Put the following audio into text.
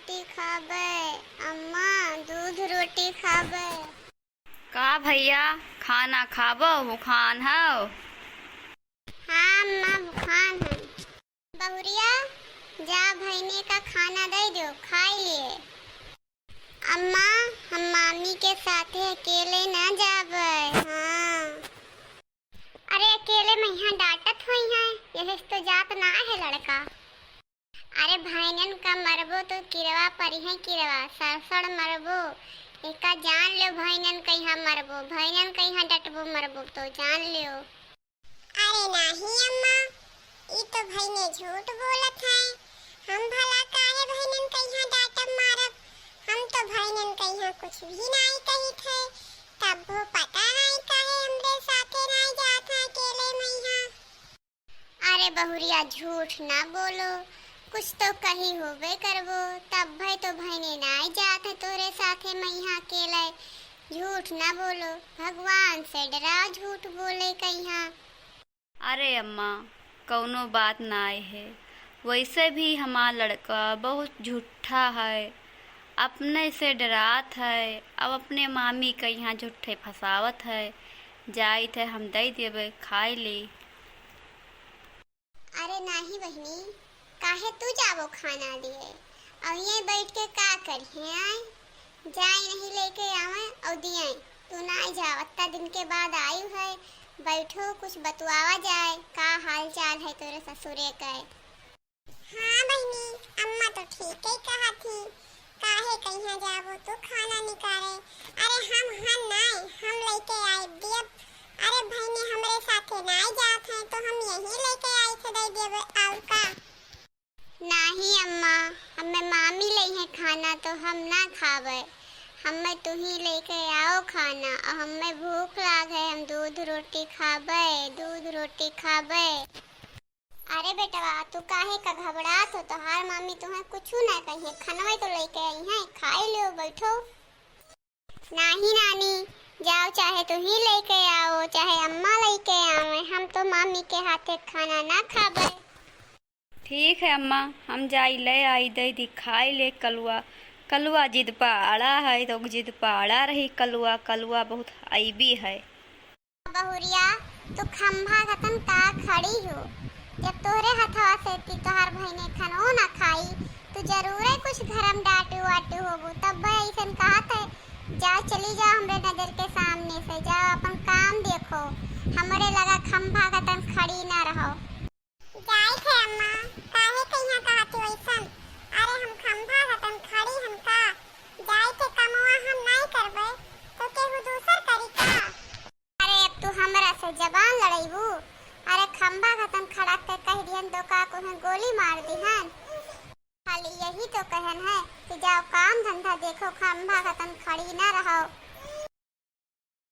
रोटी खाबे। अम्मा दूध रोटी खाबे। का भैया खाना खाबो भूखान हो? हाँ अम्मा भूखान है। बहुरिया जा भैने का खाना दे दो, खाई लिए। अम्मा हम मामी के साथ अकेले ना जाबे। हाँ अरे अकेले में यहाँ डांटत हुई है, यही तो जात ना है लड़का। अरे भाईनन का मरबो तो किरवा परी है, किरवा सरसड़ मरबो एका जान लो। भाईनन कहीं मरबो, भाईनन कहीं डटबो मरबो तो जान लियो। अरे नहीं अम्मा, ये तो भाईने झूठ बोलत है। हम भला काहे भाईनन कहीं डांटब मारब? हम तो भाईनन कहीं कुछ भी नहीं कहित है। तब वो पता नहीं काहे हमरे साथे नहीं जात है अकेले में यहाँ। अरे बहुरिया झूठ ना बोलो, कुछ तो कही होबे करबो। तब भाई तो भाईने नहीं जात है तोरे साथे मैं यहाँ अकेले। झूठ ना बोलो, भगवान से डरा झूठ बोले कहीं। अरे अम्मा कौनो बात नाय है, वैसे भी हमार लड़का बहुत झूठा है, अपने से डरात है। अब अपने मामी के यहाँ झूठे फसावत है। जाई थे हम दे देबे, खाई ली। अरे नहीं बहनी, काहे तू जाबो खाना लिए? अब ये बैठ के का करिए? आए जाए नहीं लेके आवे और दिए। तू ना जा, इतना दिन के बाद आई है। बैठो कुछ बतवावा जाए, का हाल चाल है तेरे ससुरे का? हाँ बहनी, अम्मा तो ठीक ही कहा थी। काहे कहीं जाबो तू खाना निकाले? अरे हम नहीं, हम लेके आए दियब। अरे भाई हमरे साथे नहीं जात है तो हम यही लेके आए थे दे देबे और का। नहीं अम्मा, हमें मामी लाई है खाना तो हम ना खावे। हमें तू ही लेके आओ खाना, और हमें भूख लागे, हम दूध रोटी खाबे, दूध रोटी खाबे। अरे बेटवा तू काहे का घबरात हो? तोहार मामी तुम्हें कुछ ना कही, खाना तो लेके आई है, खाई लो बैठो। नहीं नानी, जाओ चाहे तू ही लेके आओ चाहे अम्मा लेके आवे, हम तो मामी के हाथे खाना ना खाबे। ठीक है अम्मा, हम जाई ले आई दे दी खाई ले। कलुआ कलुआ जिद पाड़ा है तो जिद पाड़ा रही। कलुआ कलुआ बहुत आईबी है। बहुरिया तू खंभा खतन का खड़ी हो? जब तोहरे हथवा से तोहार भाईने खानो ना खाई तो जरूर कुछ घरम डांटू वाटू होबू। तब भाई ऐसन कहत है, जाओ चली जाओ हमरे नजर के सामने से, जाओ अपन काम देखो, हमरे लगा खंभा खतन खड़ी ना रहो। जाई थे अम्मा, काहे कहिया कहती वैसन? अरे हम खंभा खतन खड़ी हम का? जाई थे कमवा हम नहीं करबे तो केहू दूसर करी का? अरे अब तू हमरा से जबान लड़ाईबू? अरे खंभा खतन खड़ा के कह दिहन तो का कोहे गोली मार दिहन? खाली यही तो कहन है कि जाओ काम धंधा देखो, खंभा खतन खड़ी ना रहो।